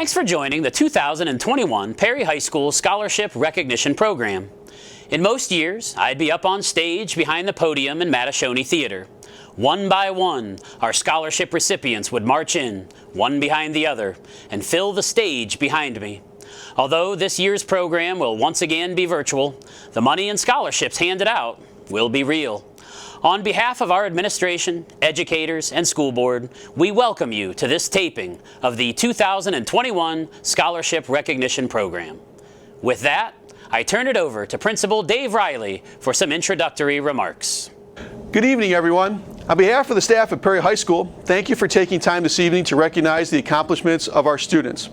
Thanks for joining the 2021 Perry High School Scholarship Recognition Program. In most years, I'd be up on stage behind the podium in Mattachoni Theater. One by one, our scholarship recipients would march in, one behind the other, and fill the stage behind me. Although this year's program will once again be virtual, the money and scholarships handed out will be real. On behalf of our administration, educators, and school board, we welcome you to this taping of the 2021 Scholarship Recognition Program. With that, I turn it over to Principal Dave Riley for some introductory remarks. Good evening, everyone. On behalf of the staff at Perry High School, thank you for taking time this evening to recognize the accomplishments of our students.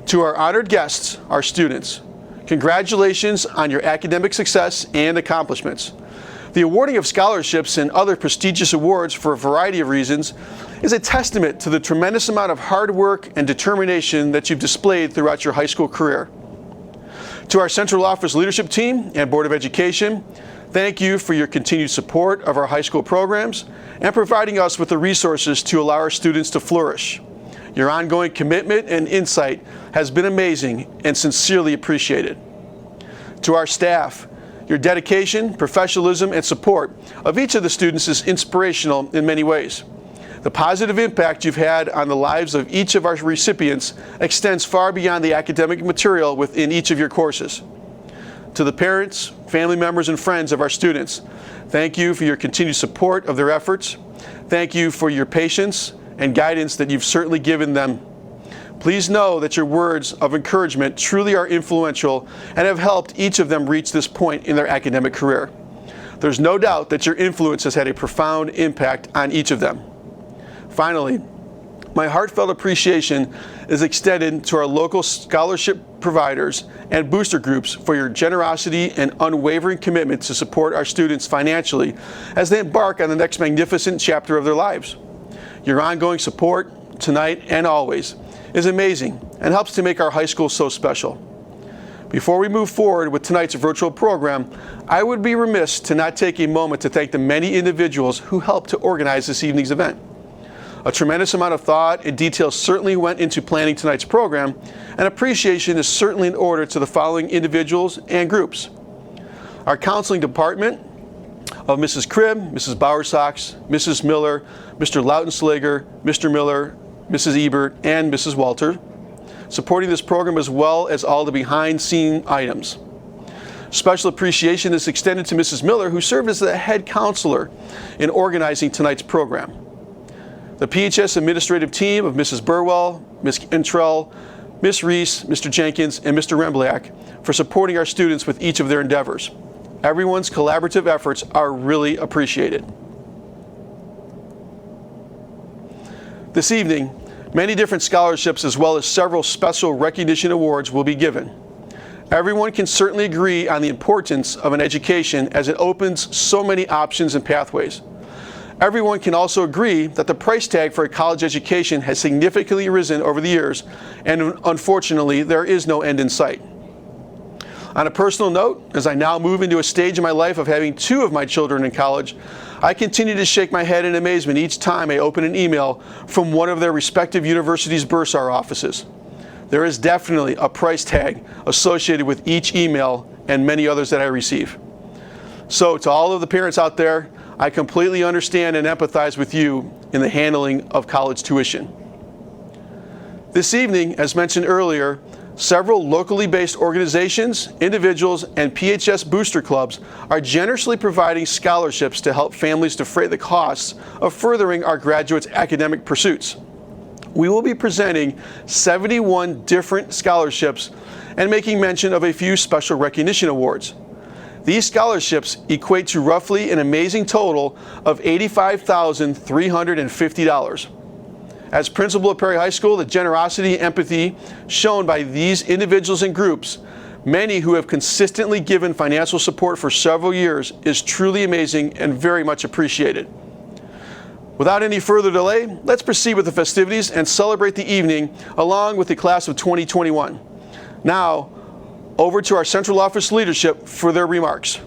To our honored guests, our students, congratulations on your academic success and accomplishments. The awarding of scholarships and other prestigious awards for a variety of reasons is a testament to the tremendous amount of hard work and determination that you've displayed throughout your high school career. To our central office leadership team and Board of Education, thank you for your continued support of our high school programs and providing us with the resources to allow our students to flourish. Your ongoing commitment and insight has been amazing and sincerely appreciated. To our staff, your dedication, professionalism, and support of each of the students is inspirational in many ways. The positive impact you've had on the lives of each of our recipients extends far beyond the academic material within each of your courses. To the parents, family members, and friends of our students, thank you for your continued support of their efforts. Thank you for your patience and guidance that you've certainly given them. Please know that your words of encouragement truly are influential and have helped each of them reach this point in their academic career. There's no doubt that your influence has had a profound impact on each of them. Finally, my heartfelt appreciation is extended to our local scholarship providers and booster groups for your generosity and unwavering commitment to support our students financially as they embark on the next magnificent chapter of their lives. Your ongoing support, tonight and always, is amazing and helps to make our high school so special. Before we move forward with tonight's virtual program, I would be remiss to not take a moment to thank the many individuals who helped to organize this evening's event. A tremendous amount of thought and detail certainly went into planning tonight's program, and appreciation is certainly in order to the following individuals and groups. Our counseling department of Mrs. Cribb, Mrs. Bowersox, Mrs. Miller, Mr. Lautenslager, Mr. Miller, Mrs. Ebert, and Mrs. Walter, supporting this program as well as all the behind-scene items. Special appreciation is extended to Mrs. Miller, who served as the head counselor in organizing tonight's program. The PHS administrative team of Mrs. Burwell, Ms. Intrell, Ms. Reese, Mr. Jenkins, and Mr. Rembliak for supporting our students with each of their endeavors. Everyone's collaborative efforts are really appreciated. This evening, many different scholarships as well as several special recognition awards will be given. Everyone can certainly agree on the importance of an education as it opens so many options and pathways. Everyone can also agree that the price tag for a college education has significantly risen over the years, and unfortunately, there is no end in sight. On a personal note, as I now move into a stage in my life of having two of my children in college, I continue to shake my head in amazement each time I open an email from one of their respective universities' bursar offices. There is definitely a price tag associated with each email and many others that I receive. So to all of the parents out there, I completely understand and empathize with you in the handling of college tuition. This evening, as mentioned earlier, several locally based organizations, individuals, and PHS booster clubs are generously providing scholarships to help families defray the costs of furthering our graduates' academic pursuits. We will be presenting 71 different scholarships and making mention of a few special recognition awards. These scholarships equate to roughly an amazing total of $85,350. As principal of Perry High School, the generosity and empathy shown by these individuals and groups, many who have consistently given financial support for several years, is truly amazing and very much appreciated. Without any further delay, let's proceed with the festivities and celebrate the evening along with the class of 2021. Now, over to our central office leadership for their remarks.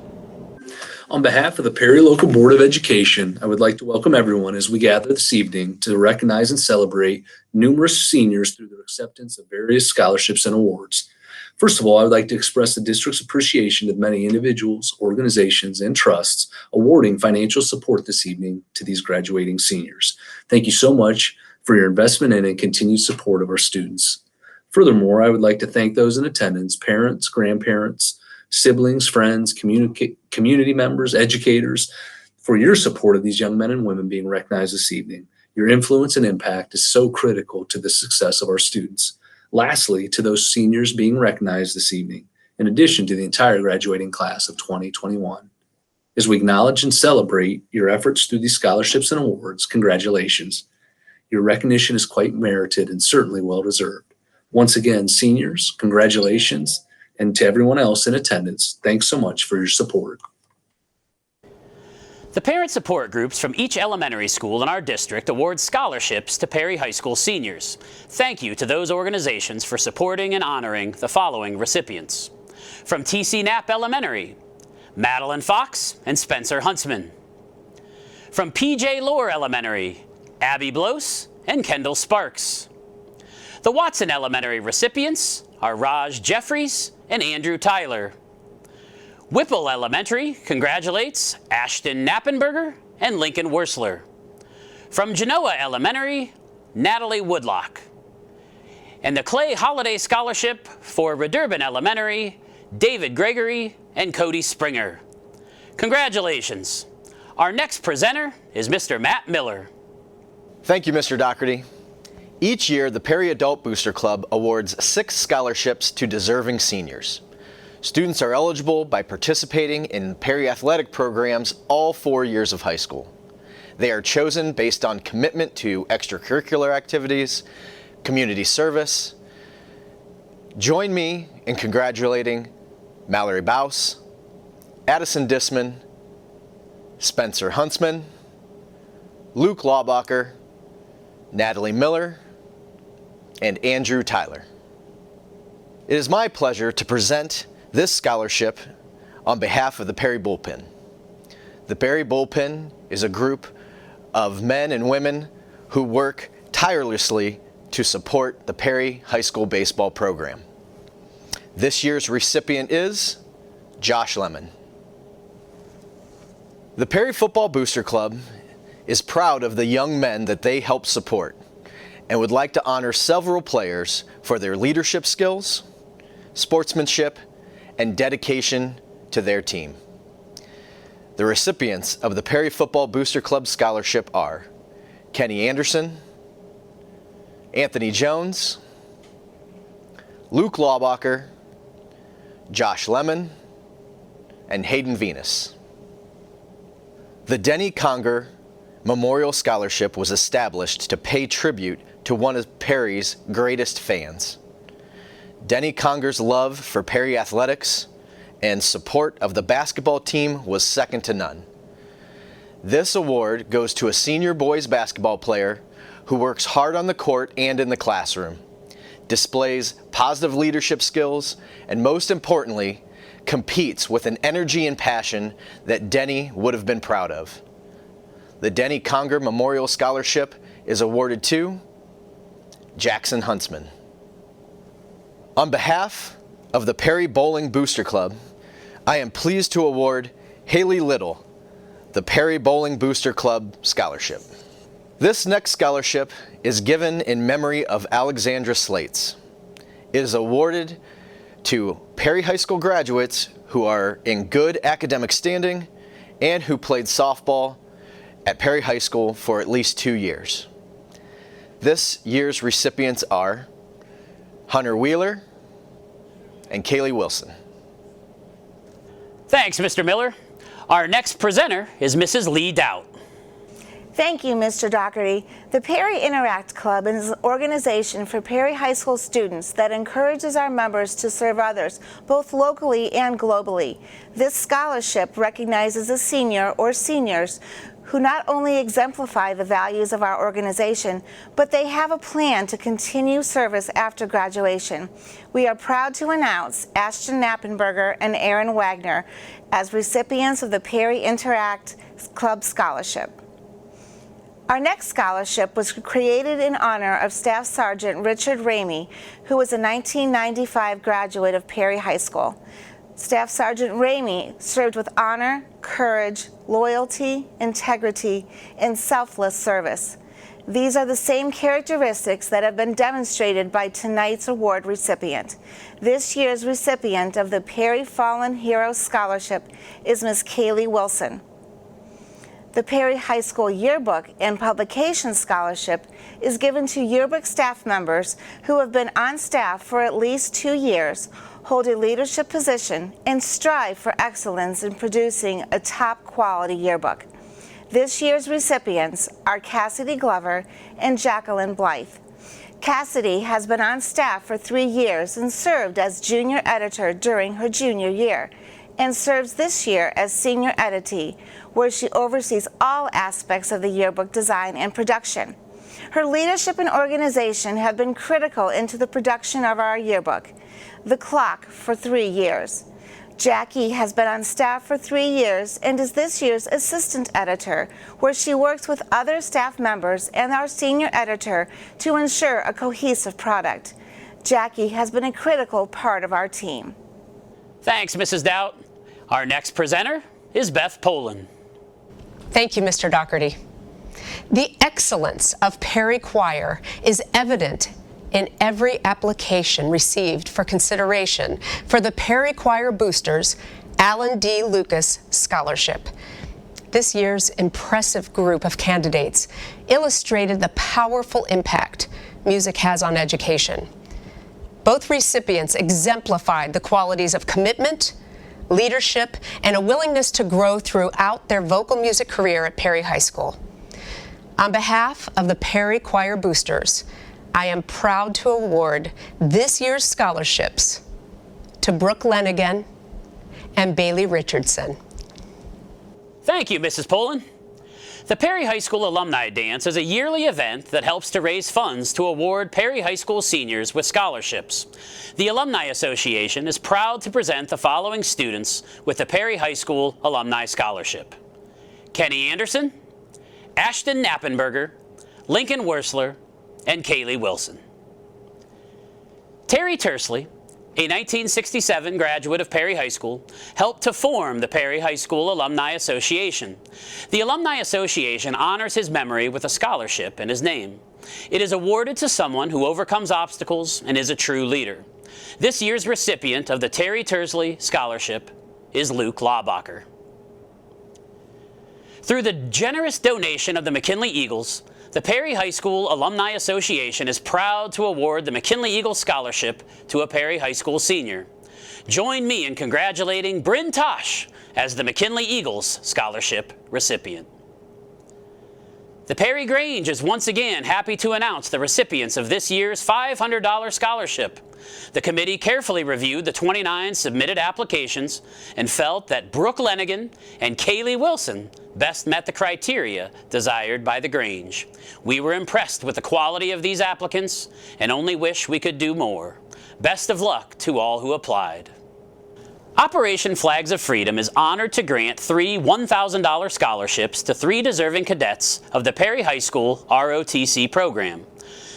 On behalf of the Perry Local Board of Education, I would like to welcome everyone as we gather this evening to recognize and celebrate numerous seniors through their acceptance of various scholarships and awards. First of all, I would like to express the district's appreciation to many individuals, organizations, and trusts awarding financial support this evening to these graduating seniors. Thank you so much for your investment in and continued support of our students. Furthermore, I would like to thank those in attendance, parents, grandparents, siblings, friends, community members, educators, for your support of these young men and women being recognized this evening. Your influence and impact is so critical to the success of our students. Lastly, to those seniors being recognized this evening, in addition to the entire graduating class of 2021. As we acknowledge and celebrate your efforts through these scholarships and awards, congratulations. Your recognition is quite merited and certainly well-deserved. Once again, seniors, congratulations, and to everyone else in attendance, thanks so much for your support. The parent support groups from each elementary school in our district award scholarships to Perry High School seniors. Thank you to those organizations for supporting and honoring the following recipients. From TC Knapp Elementary, Madeline Fox and Spencer Huntsman. From PJ Lohr Elementary, Abby Blose and Kendall Sparks. The Watson Elementary recipients are Raj Jeffries and Andrew Tyler. Whipple Elementary congratulates Ashton Knappenberger and Lincoln Wursler. From Genoa Elementary, Natalie Woodlock. And the Clay Holiday Scholarship for Redurban Elementary, David Gregory and Cody Springer. Congratulations. Our next presenter is Mr. Matt Miller. Thank you, Mr. Dougherty. Each year, the Perry Adult Booster Club awards 6 scholarships to deserving seniors. Students are eligible by participating in Perry athletic programs all 4 years of high school. They are chosen based on commitment to extracurricular activities, community service. Join me in congratulating Mallory Baus, Addison Disman, Spencer Huntsman, Luke Laubacher, Natalie Miller, and Andrew Tyler. It is my pleasure to present this scholarship on behalf of the Perry Bullpen. The Perry Bullpen is a group of men and women who work tirelessly to support the Perry High School baseball program. This year's recipient is Josh Lemon. The Perry Football Booster Club is proud of the young men that they help support and would like to honor several players for their leadership skills, sportsmanship, and dedication to their team. The recipients of the Perry Football Booster Club Scholarship are Kenny Anderson, Anthony Jones, Luke Laubacher, Josh Lemon, and Hayden Venus. The Denny Conger Memorial Scholarship was established to pay tribute to one of Perry's greatest fans. Denny Conger's love for Perry athletics and support of the basketball team was second to none. This award goes to a senior boys basketball player who works hard on the court and in the classroom, displays positive leadership skills, and most importantly, competes with an energy and passion that Denny would have been proud of. The Denny Conger Memorial Scholarship is awarded to Jackson Huntsman. On behalf of the Perry Bowling Booster Club, I am pleased to award Haley Little the Perry Bowling Booster Club Scholarship. This next scholarship is given in memory of Alexandra Slates. It is awarded to Perry High School graduates who are in good academic standing and who played softball at Perry High School for at least 2 years. This year's recipients are Hunter Wheeler and Kaylee Wilson. Thanks, Mr. Miller. Our next presenter is Mrs. Lee DAUT. Thank you, Mr. Dougherty. The Perry Interact Club is an organization for Perry High School students that encourages our members to serve others, both locally and globally. This scholarship recognizes a senior or seniors who not only exemplify the values of our organization, but they have a plan to continue service after graduation. We are proud to announce Ashton Knappenberger and Aaron Wagner as recipients of the Perry Interact Club Scholarship. Our next scholarship was created in honor of Staff Sergeant Richard Ramey, who was a 1995 graduate of Perry High School. Staff Sergeant Ramey served with honor, courage, loyalty, integrity, and selfless service. These are the same characteristics that have been demonstrated by tonight's award recipient. This year's recipient of the Perry Fallen Heroes Scholarship is Ms. Kaylee Wilson. The Perry High School Yearbook and Publication Scholarship is given to yearbook staff members who have been on staff for at least 2 years, hold a leadership position, and strive for excellence in producing a top-quality yearbook. This year's recipients are Cassidy Glover and Jacqueline Blythe. Cassidy has been on staff for 3 years and served as junior editor during her junior year, and serves this year as senior editee, where she oversees all aspects of the yearbook design and production. Her leadership and organization have been critical into the production of our yearbook, The Clock, for 3 years. Jackie has been on staff for 3 years and is this year's assistant editor, where she works with other staff members and our senior editor to ensure a cohesive product. Jackie has been a critical part of our team. Thanks, Mrs. DAUT. Our next presenter is Beth Polen. Thank you, Mr. Dougherty. The excellence of Perry Choir is evident in every application received for consideration for the Perry Choir Boosters Alan D. Lucas Scholarship. This year's impressive group of candidates illustrated the powerful impact music has on education. Both recipients exemplified the qualities of commitment, leadership, and a willingness to grow throughout their vocal music career at Perry High School. On behalf of the Perry Choir Boosters, I am proud to award this year's scholarships to Brooke Lenigan and Bailey Richardson. Thank you, Mrs. Polen. The Perry High School Alumni Dance is a yearly event that helps to raise funds to award Perry High School seniors with scholarships. The Alumni Association is proud to present the following students with the Perry High School Alumni Scholarship: Kenny Anderson, Ashton Knappenberger, Lincoln Wursler, and Kaylee Wilson. Terry Tursley, a 1967 graduate of Perry High School, helped to form the Perry High School Alumni Association. The Alumni Association honors his memory with a scholarship in his name. It is awarded to someone who overcomes obstacles and is a true leader. This year's recipient of the Terry Tursley Scholarship is Luke Laubacher. Through the generous donation of the McKinley Eagles, the Perry High School Alumni Association is proud to award the McKinley Eagles Scholarship to a Perry High School senior. Join me in congratulating Bryn Tosh as the McKinley Eagles Scholarship recipient. The Perry Grange is once again happy to announce the recipients of this year's $500 scholarship. The committee carefully reviewed the 29 submitted applications and felt that Brooke Lenigan and Kaylee Wilson best met the criteria desired by the Grange. We were impressed with the quality of these applicants and only wish we could do more. Best of luck to all who applied. Operation Flags of Freedom is honored to grant 3 $1,000 scholarships to 3 deserving cadets of the Perry High School ROTC program.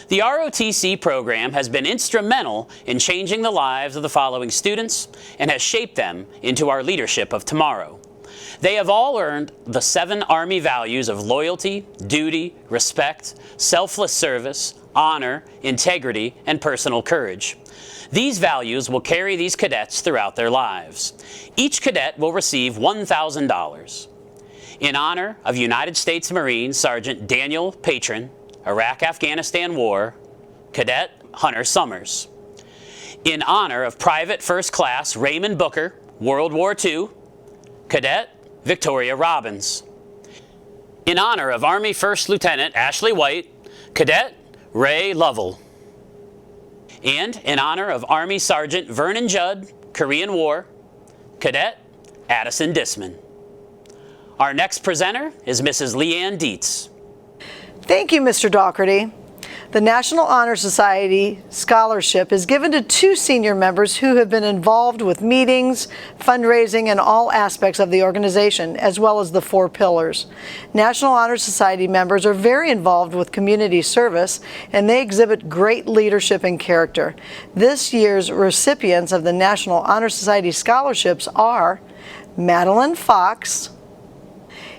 The ROTC program has been instrumental in changing the lives of the following students and has shaped them into our leadership of tomorrow. They have all earned the 7 Army values of loyalty, duty, respect, selfless service, honor, integrity, and personal courage. These values will carry these cadets throughout their lives. Each cadet will receive $1,000. In honor of United States Marine Sergeant Daniel Patron, Iraq-Afghanistan War, Cadet Hunter Summers. In honor of Private First Class Raymond Booker, World War II, Cadet Victoria Robbins. In honor of Army First Lieutenant Ashley White, Cadet Ray Lovell. And in honor of Army Sergeant Vernon Judd, Korean War, Cadet Addison Disman. Our next presenter is Mrs. Leanne DEITZ. Thank you, Mr. Daugherty. The National Honor Society Scholarship is given to 2 senior members who have been involved with meetings, fundraising, and all aspects of the organization, as well as the 4 pillars. National Honor Society members are very involved with community service, and they exhibit great leadership and character. This year's recipients of the National Honor Society scholarships are Madeline Fox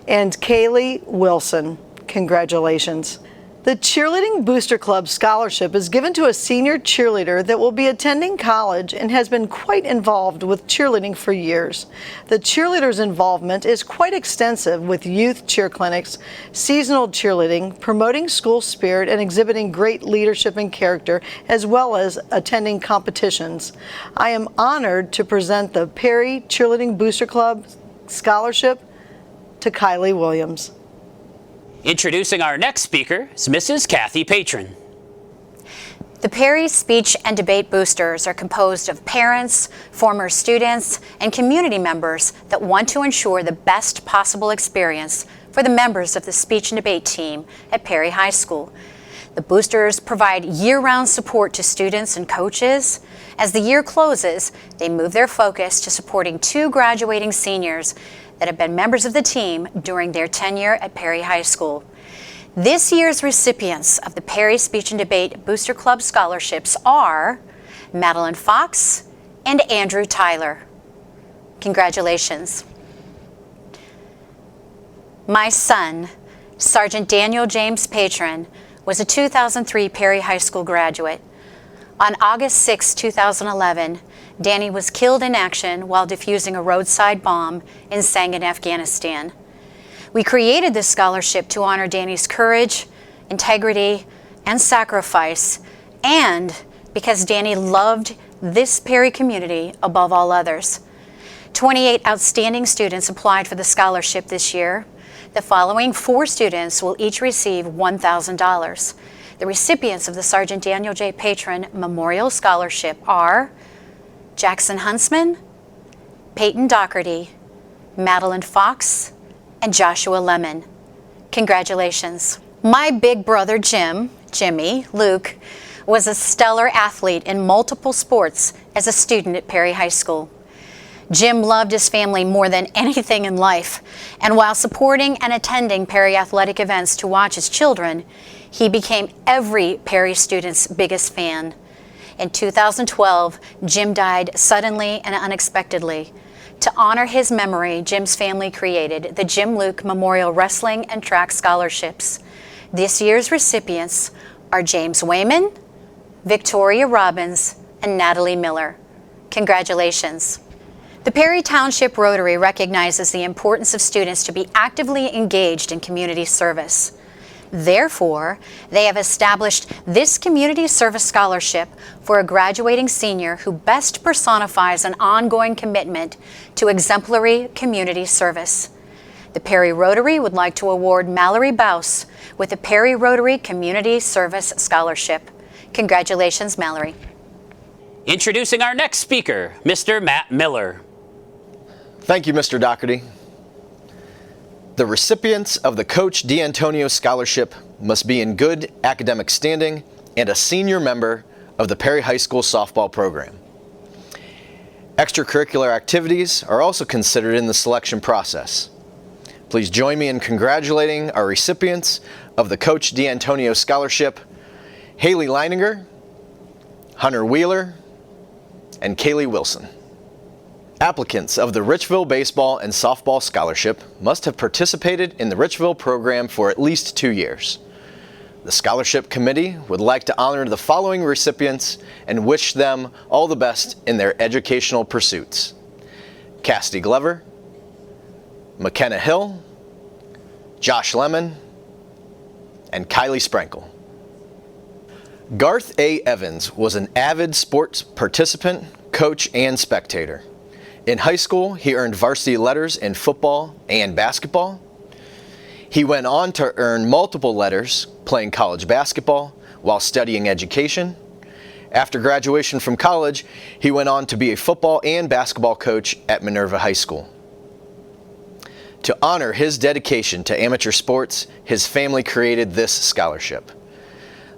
and Kaylee Wilson. Congratulations. The Cheerleading Booster Club Scholarship is given to a senior cheerleader that will be attending college and has been quite involved with cheerleading for years. The cheerleader's involvement is quite extensive with youth cheer clinics, seasonal cheerleading, promoting school spirit, and exhibiting great leadership and character, as well as attending competitions. I am honored to present the Perry Cheerleading Booster Club Scholarship to Kylie Williams. Introducing our next speaker is Mrs. Kathy Patron. The Perry Speech and Debate Boosters are composed of parents, former students, and community members that want to ensure the best possible experience for the members of the speech and debate team at Perry High School. The boosters provide year-round support to students and coaches. As the year closes, they move their focus to supporting 2 graduating seniors that have been members of the team during their tenure at Perry High School. This year's recipients of the Perry Speech and Debate Booster Club scholarships are Madeline Fox and Andrew Tyler. Congratulations. My son, Sergeant Daniel James Patron, was a 2003 Perry High School graduate. On August 6, 2011, Danny was killed in action while defusing a roadside bomb in Sangin, Afghanistan. We created this scholarship to honor Danny's courage, integrity, and sacrifice, and because Danny loved this Perry community above all others. 28 outstanding students applied for the scholarship this year. The following 4 students will each receive $1,000. The recipients of the Sergeant Daniel J. Patron Memorial Scholarship are Jackson Huntsman, Peyton Daugherty, Madeline Fox, and Joshua Lemon. Congratulations. My big brother Jimmy, Luke, was a stellar athlete in multiple sports as a student at Perry High School. Jim loved his family more than anything in life, and while supporting and attending Perry athletic events to watch his children, he became every Perry student's biggest fan. In 2012, Jim died suddenly and unexpectedly. To honor his memory, Jim's family created the Jim Luke Memorial Wrestling and Track Scholarships. This year's recipients are James Wayman, Victoria Robbins, and Natalie Miller. Congratulations. The Perry Township Rotary recognizes the importance of students to be actively engaged in community service. Therefore, they have established this Community Service Scholarship for a graduating senior who best personifies an ongoing commitment to exemplary community service. The Perry Rotary would like to award Mallory Bouse with the Perry Rotary Community Service Scholarship. Congratulations, Mallory. Introducing our next speaker, Mr. Matt Miller. Thank you, Mr. Daugherty. The recipients of the Coach D'Antonio Scholarship must be in good academic standing and a senior member of the Perry High School softball program. Extracurricular activities are also considered in the selection process. Please join me in congratulating our recipients of the Coach D'Antonio Scholarship, Haley Leininger, Hunter Wheeler, and Kaylee Wilson. Applicants of the Richville Baseball and Softball Scholarship must have participated in the Richville program for at least 2 years. The Scholarship Committee would like to honor the following recipients and wish them all the best in their educational pursuits: Cassidy Glover, McKenna Hill, Josh Lemon, and Kylie Sprinkle. Garth A. Evans was an avid sports participant, coach, and spectator. In high school, he earned varsity letters in football and basketball. He went on to earn multiple letters playing college basketball while studying education. After graduation from college, he went on to be a football and basketball coach at Minerva High School. To honor his dedication to amateur sports, his family created this scholarship.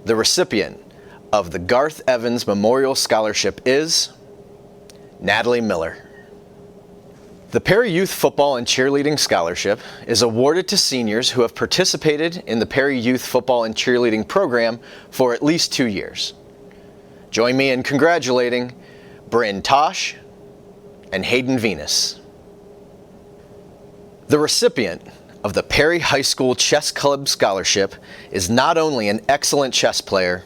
The recipient of the Garth Evans Memorial Scholarship is Natalie Miller. The Perry Youth Football and Cheerleading Scholarship is awarded to seniors who have participated in the Perry Youth Football and Cheerleading program for at least 2 years. Join me in congratulating Bryn Tosh and Hayden Venus. The recipient of the Perry High School Chess Club Scholarship is not only an excellent chess player,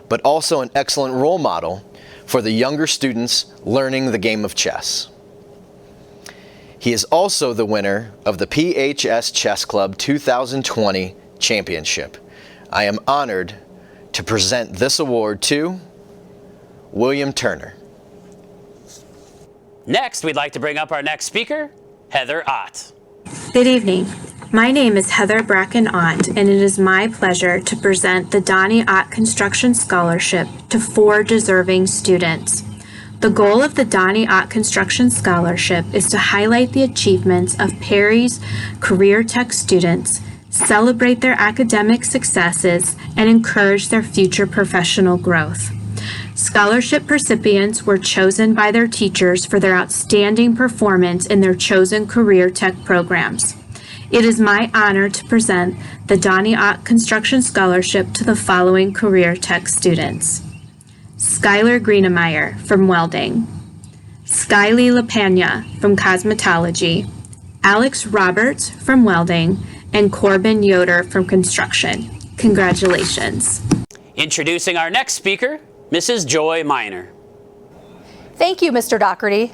but also an excellent role model for the younger students learning the game of chess. He is also the winner of the PHS Chess Club 2020 Championship. I am honored to present this award to William Turner. Next, we'd like to bring up our next speaker, Heather Ott. Good evening. My name is Heather Bracken Ott, and it is my pleasure to present the Donnie Ott Construction Scholarship to 4 deserving students. The goal of the Donnie Ott Construction Scholarship is to highlight the achievements of Perry's career tech students, celebrate their academic successes, and encourage their future professional growth. Scholarship recipients were chosen by their teachers for their outstanding performance in their chosen career tech programs. It is my honor to present the Donnie Ott Construction Scholarship to the following career tech students: Skylar Greenemeyer from welding, Skylie LaPena from cosmetology, Alex Roberts from welding, and Corbin Yoder from construction. Congratulations. Introducing our next speaker, Mrs. Joy Miner. Thank you, Mr. Dougherty.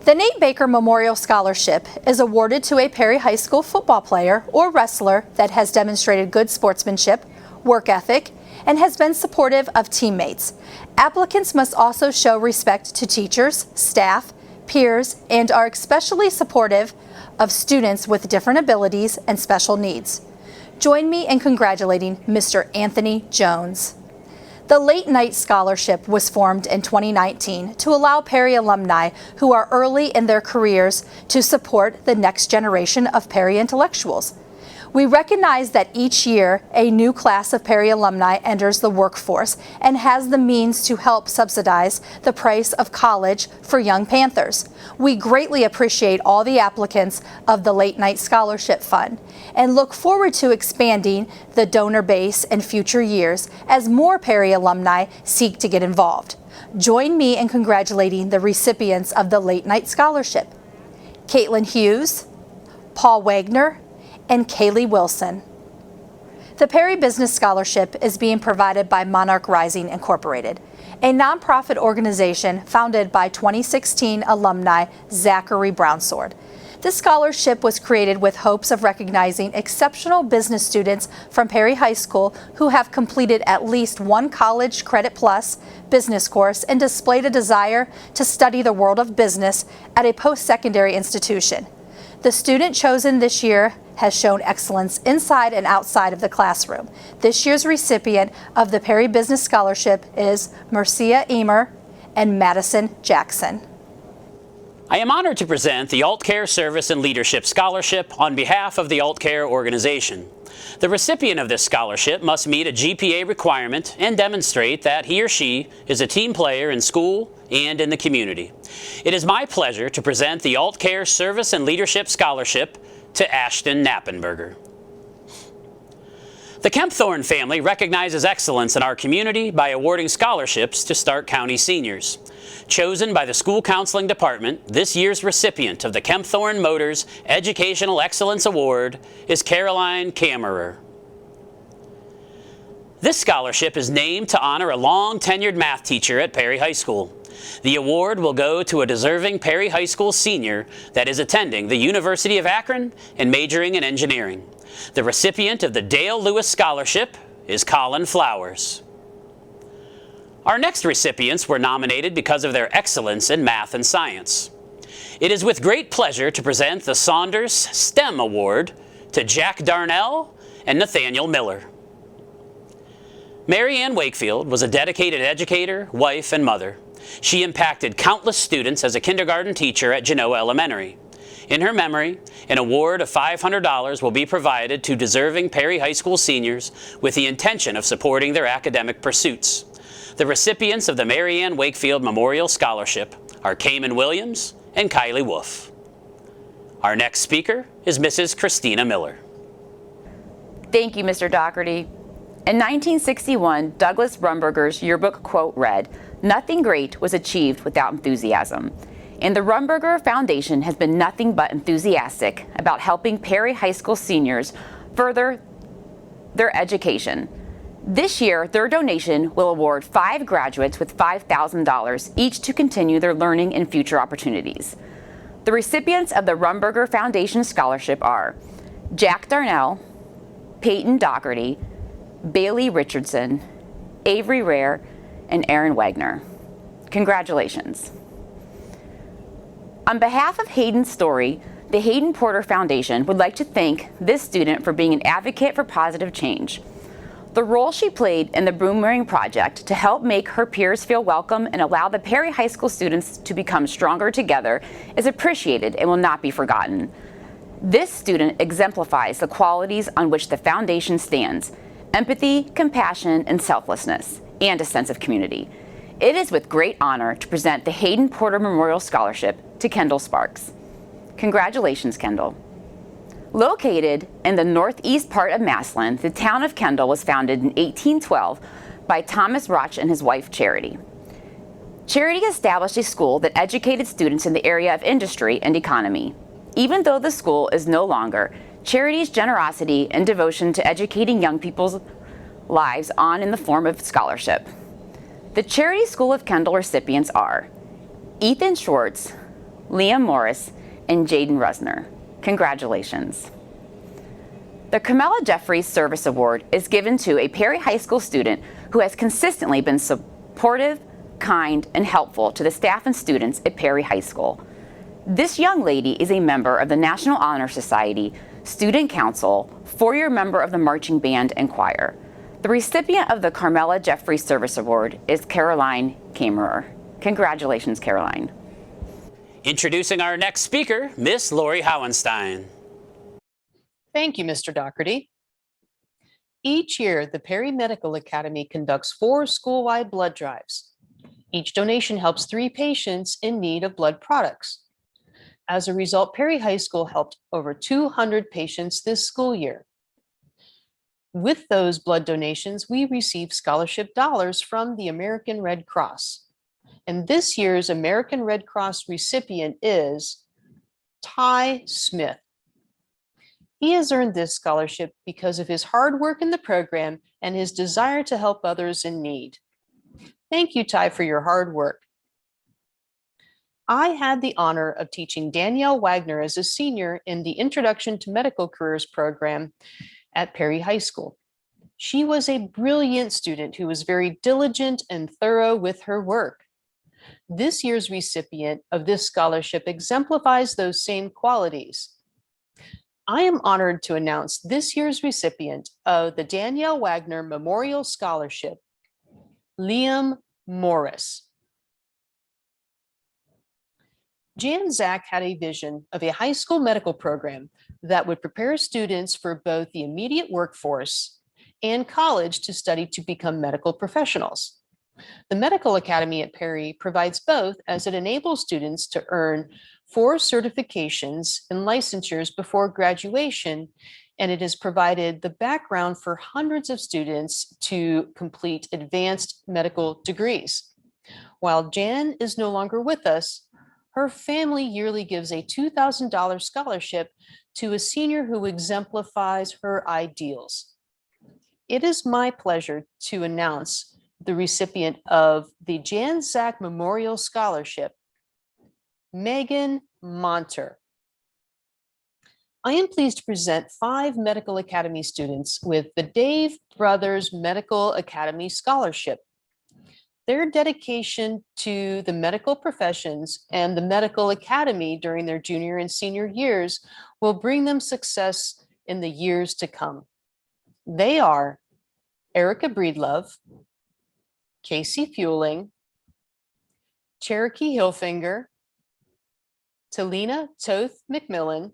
The Nate Baker Memorial Scholarship is awarded to a Perry High School football player or wrestler that has demonstrated good sportsmanship, work ethic, and has been supportive of teammates. Applicants must also show respect to teachers, staff, peers, and are especially supportive of students with different abilities and special needs. Join me in congratulating Mr. Anthony Jones. The Late Night Scholarship was formed in 2019 to allow Perry alumni who are early in their careers to support the next generation of Perry intellectuals. We recognize that each year a new class of Perry alumni enters the workforce and has the means to help subsidize the price of college for young Panthers. We greatly appreciate all the applicants of the Late Night Scholarship Fund and look forward to expanding the donor base in future years as more Perry alumni seek to get involved. Join me in congratulating the recipients of the Late Night Scholarship: Caitlin Hughes, Paul Wagner, and Kaylee Wilson. The Perry Business Scholarship is being provided by Monarch Rising Incorporated, a nonprofit organization founded by 2016 alumni Zachary Brownsword. This scholarship was created with hopes of recognizing exceptional business students from Perry High School who have completed at least one College Credit Plus business course and displayed a desire to study the world of business at a post-secondary institution. The student chosen this year has shown excellence inside and outside of the classroom. This year's recipient of the Perry Business Scholarship is Mercia Emer and Madison Jackson. I am honored to present the AltCare Service and Leadership Scholarship on behalf of the AltCare organization. The recipient of this scholarship must meet a GPA requirement and demonstrate that he or she is a team player in school and in the community. It is my pleasure to present the AltCare Service and Leadership Scholarship to Ashton Knappenberger. The Kempthorne family recognizes excellence in our community by awarding scholarships to Stark County seniors. Chosen by the School Counseling Department, this year's recipient of the Kempthorne Motors Educational Excellence Award is Caroline Kammerer. This scholarship is named to honor a long-tenured math teacher at Perry High School. The award will go to a deserving Perry High School senior that is attending the University of Akron and majoring in engineering. The recipient of the Dale Lewis Scholarship is Colin Flowers. Our next recipients were nominated because of their excellence in math and science. It is with great pleasure to present the Saunders STEM Award to Jack Darnell and Nathaniel Miller. Mary Ann Wakefield was a dedicated educator, wife, and mother. She impacted countless students as a kindergarten teacher at Genoa Elementary. In her memory, an award of $500 will be provided to deserving Perry High School seniors with the intention of supporting their academic pursuits. The recipients of the Mary Ann Wakefield Memorial Scholarship are Cayman Williams and Kylie Wolf. Our next speaker is Mrs. Christina Miller. Thank you, Mr. Daugherty. In 1961, Douglas Rumberger's yearbook quote read, "Nothing great was achieved without enthusiasm." And the Rumberger Foundation has been nothing but enthusiastic about helping Perry High School seniors further their education. This year, their donation will award 5 graduates with $5,000 each to continue their learning and future opportunities. The recipients of the Rumberger Foundation Scholarship are Jack Darnell, Peyton Daugherty, Bailey Richardson, Avery Rare, and Aaron Wagner. Congratulations. On behalf of Hayden Story, the Hayden Porter Foundation would like to thank this student for being an advocate for positive change. The role she played in the Boomerang Project to help make her peers feel welcome and allow the Perry High School students to become stronger together is appreciated and will not be forgotten. This student exemplifies the qualities on which the foundation stands: empathy, compassion, and selflessness, and a sense of community. It is with great honor to present the Hayden Porter Memorial Scholarship to Kendall Sparks. Congratulations, Kendall. Located in the northeast part of Massillon, the town of Kendall was founded in 1812 by Thomas Roch and his wife, Charity. Charity established a school that educated students in the area of industry and economy. Even though the school is no longer, Charity's generosity and devotion to educating young people's lives on in the form of scholarship. The Charity School of Kendall recipients are Ethan Schwartz, Liam Morris, and Jaden Rusner. Congratulations. The Carmela Jeffries Service Award is given to a Perry High School student who has consistently been supportive, kind, and helpful to the staff and students at Perry High School. This young lady is a member of the National Honor Society, Student Council, 4-year member of the marching band and choir. The recipient of the Carmela Jeffries Service Award is Caroline Kamerer. Congratulations, Caroline. Introducing our next speaker, Miss Lori Howenstein. Thank you, Mr. Daugherty. Each year, the Perry Medical Academy conducts 4 school-wide blood drives. Each donation helps 3 patients in need of blood products. As a result, Perry High School helped over 200 patients this school year. With those blood donations, we received scholarship dollars from the American Red Cross. And this year's American Red Cross recipient is Ty Smith. He has earned this scholarship because of his hard work in the program and his desire to help others in need. Thank you, Ty, for your hard work. I had the honor of teaching Danielle Wagner as a senior in the Introduction to Medical Careers program at Perry High School. She was a brilliant student who was very diligent and thorough with her work. This year's recipient of this scholarship exemplifies those same qualities. I am honored to announce this year's recipient of the Danielle Wagner Memorial Scholarship, Liam Morris. Jan Zach had a vision of a high school medical program that would prepare students for both the immediate workforce and college to study to become medical professionals. The Medical Academy at Perry provides both, as it enables students to earn 4 certifications and licensures before graduation, and it has provided the background for hundreds of students to complete advanced medical degrees. While Jan is no longer with us, her family yearly gives a $2,000 scholarship to a senior who exemplifies her ideals. It is my pleasure to announce the recipient of the Jan Zach Memorial Scholarship, Megan Monter. I am pleased to present 5 Medical Academy students with the Dave Brothers Medical Academy Scholarship. Their dedication to the medical professions and the Medical Academy during their junior and senior years will bring them success in the years to come. They are Erica Breedlove, Casey Fueling, Cherokee Hilfinger, Talina Toth McMillan,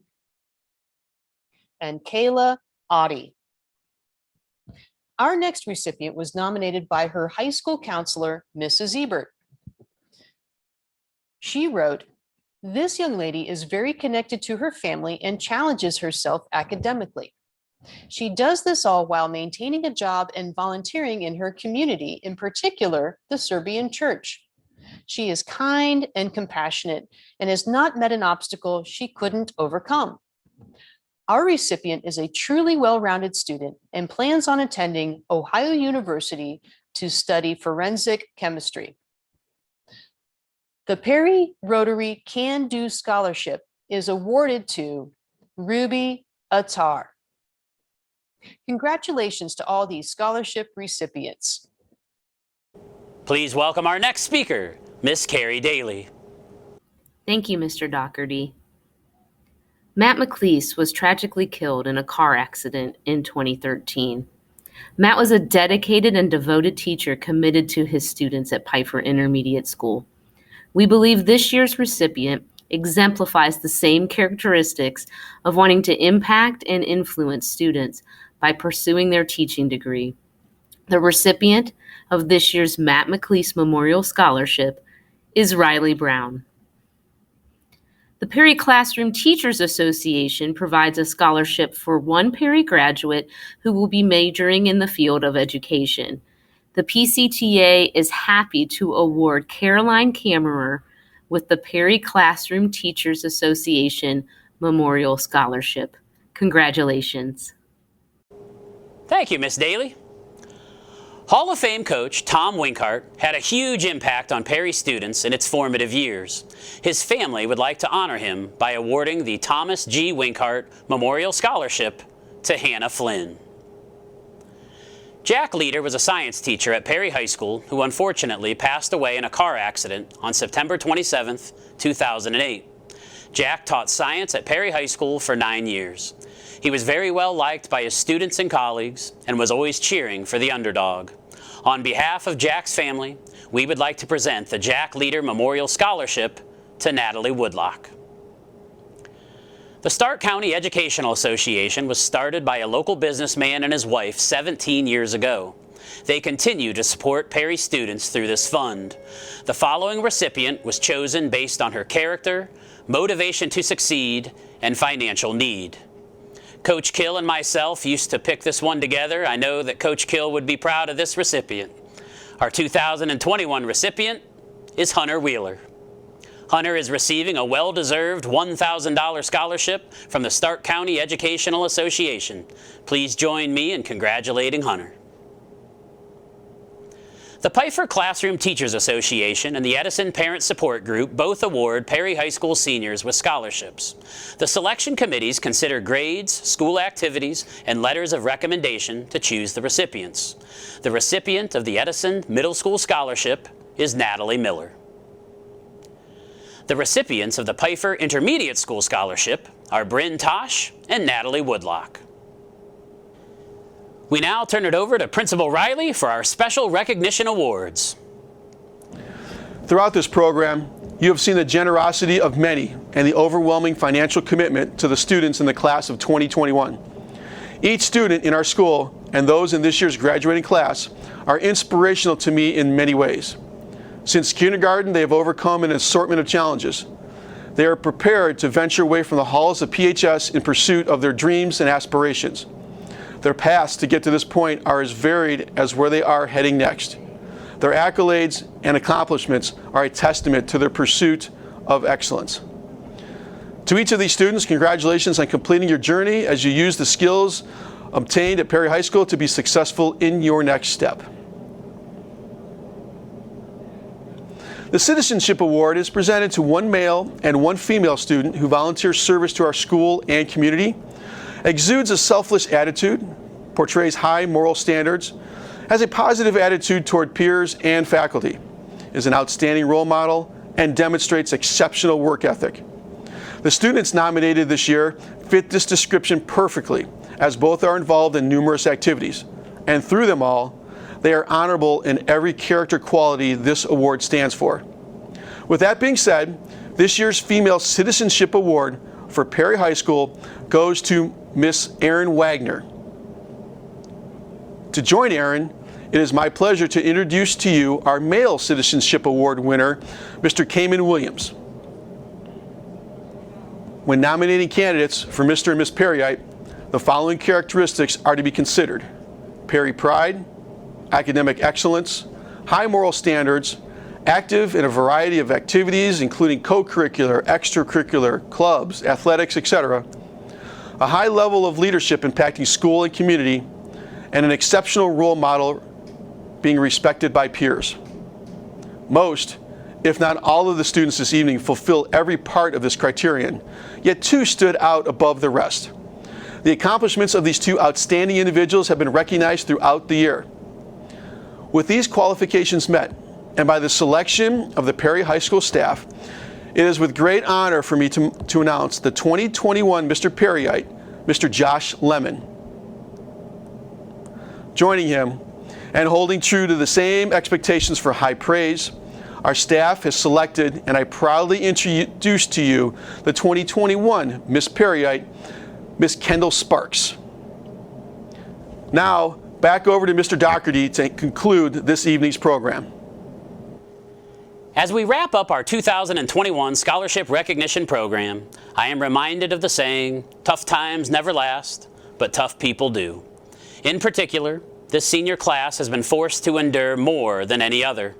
and Kayla Audie. Our next recipient was nominated by her high school counselor, Mrs. Ebert. She wrote, "This young lady is very connected to her family and challenges herself academically. She does this all while maintaining a job and volunteering in her community, in particular, the Serbian church. She is kind and compassionate and has not met an obstacle she couldn't overcome. Our recipient is a truly well-rounded student and plans on attending Ohio University to study forensic chemistry." The Perry Rotary Can Do Scholarship is awarded to Ruby Attar. Congratulations to all these scholarship recipients. Please welcome our next speaker, Miss Carrie Daly. Thank you, Mr. Dougherty. Matt McLeese was tragically killed in a car accident in 2013. Matt was a dedicated and devoted teacher committed to his students at Pfeiffer Intermediate School. We believe this year's recipient exemplifies the same characteristics of wanting to impact and influence students by pursuing their teaching degree. The recipient of this year's Matt McLeese Memorial Scholarship is Riley Brown. The Perry Classroom Teachers Association provides a scholarship for one Perry graduate who will be majoring in the field of education. The PCTA is happy to award Caroline Kammerer with the Perry Classroom Teachers Association Memorial Scholarship. Congratulations. Thank you, Miss Daly. Hall of Fame coach Tom Winkhart had a huge impact on Perry students in its formative years. His family would like to honor him by awarding the Thomas G. Winkhart Memorial Scholarship to Hannah Flynn. Jack Leader was a science teacher at Perry High School who unfortunately passed away in a car accident on September 27, 2008. Jack taught science at Perry High School for 9 years. He was very well liked by his students and colleagues and was always cheering for the underdog. On behalf of Jack's family, we would like to present the Jack Leader Memorial Scholarship to Natalie Woodlock. The Stark County Educational Association was started by a local businessman and his wife 17 years ago. They continue to support Perry students through this fund. The following recipient was chosen based on her character, motivation to succeed, and financial need. Coach Kill and myself used to pick this one together. I know that Coach Kill would be proud of this recipient. Our 2021 recipient is Hunter Wheeler. Hunter is receiving a well-deserved $1,000 scholarship from the Stark County Educational Association. Please join me in congratulating Hunter. The Pfeiffer Classroom Teachers Association and the Edison Parent Support Group both award Perry High School seniors with scholarships. The selection committees consider grades, school activities, and letters of recommendation to choose the recipients. The recipient of the Edison Middle School Scholarship is Natalie Miller. The recipients of the Pfeiffer Intermediate School Scholarship are Bryn Tosh and Natalie Woodlock. We now turn it over to Principal Riley for our special recognition awards. Throughout this program, you have seen the generosity of many and the overwhelming financial commitment to the students in the class of 2021. Each student in our school and those in this year's graduating class are inspirational to me in many ways. Since kindergarten, they have overcome an assortment of challenges. They are prepared to venture away from the halls of PHS in pursuit of their dreams and aspirations. Their paths to get to this point are as varied as where they are heading next. Their accolades and accomplishments are a testament to their pursuit of excellence. To each of these students, congratulations on completing your journey as you use the skills obtained at Perry High School to be successful in your next step. The Citizenship Award is presented to one male and one female student who volunteer service to our school and community, exudes a selfless attitude, portrays high moral standards, has a positive attitude toward peers and faculty, is an outstanding role model, and demonstrates exceptional work ethic. The students nominated this year fit this description perfectly, as both are involved in numerous activities, and through them all, they are honorable in every character quality this award stands for. With that being said, This year's Female Citizenship Award for Perry High School goes to Miss Erin Wagner. To join Erin, it is my pleasure to introduce to you our Male Citizenship Award winner, Mr. Cayman Williams. When nominating candidates for Mr. and Miss Perryite, the following characteristics are to be considered: Perry pride, academic excellence, high moral standards, active in a variety of activities including co-curricular, extracurricular, clubs, athletics, etc., a high level of leadership impacting school and community, and an exceptional role model being respected by peers. Most, if not all of the students this evening fulfill every part of this criterion, yet two stood out above the rest. The accomplishments of these two outstanding individuals have been recognized throughout the year. With these qualifications met, and by the selection of the Perry High School staff, it is with great honor for me to announce the 2021 Mr. Perryite, Mr. Josh Lemon. Joining him, and holding true to the same expectations for high praise, our staff has selected, and I proudly introduce to you, the 2021 Miss Perryite, Miss Kendall Sparks. Now, back over to Mr. Dougherty to conclude this evening's program. As we wrap up our 2021 Scholarship Recognition Program, I am reminded of the saying, tough times never last, but tough people do. In particular, this senior class has been forced to endure more than any other.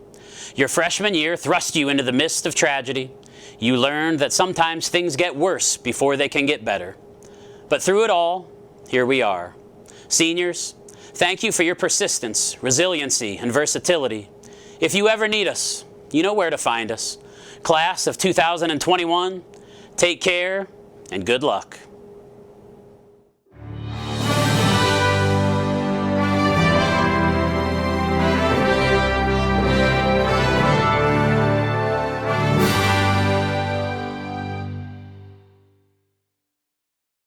Your freshman year thrust you into the midst of tragedy. You learned that sometimes things get worse before they can get better. But through it all, here we are. Seniors, thank you for your persistence, resiliency, and versatility. If you ever need us, you know where to find us. Class of 2021, take care and good luck.